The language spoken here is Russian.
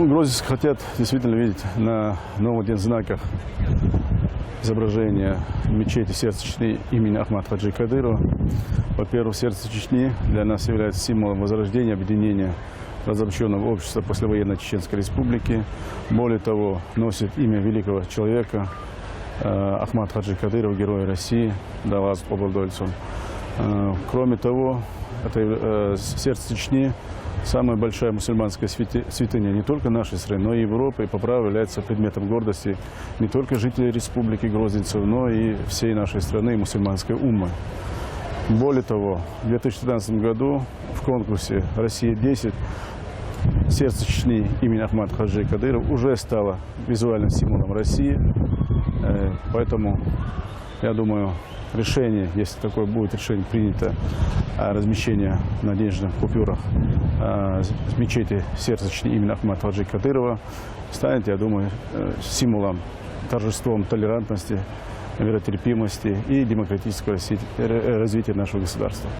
Грозинцы хотят действительно видеть на Новом дне знаках изображение мечети сердца Чечни имени Ахмата Хаджи Кадырова. Во-первых, сердце Чечни для нас является символом возрождения, объединения разобщенного общества послевоенной Чеченской Республики. Более того, носит имя великого человека Ахмата Хаджи Кадырова, героя России, Даваз Обладольцу. Кроме того, это сердце Чечни – самая большая мусульманская святыня не только нашей страны, но и Европы, и по праву является предметом гордости не только жителей Республики Грозинцев, но и всей нашей страны, мусульманской уммы. Более того, в 2014 году в конкурсе «Россия-10» сердце Чечни имени Ахмата Хаджи Кадырова уже стало визуальным символом России. Поэтому, я думаю, решение, если такое будет решение принято, о размещении на денежных купюрах в мечети сердца Чечни имени Ахмата Хаджи Кадырова, станет, я думаю, символом, торжеством толерантности, миротерпимости и демократического развития нашего государства.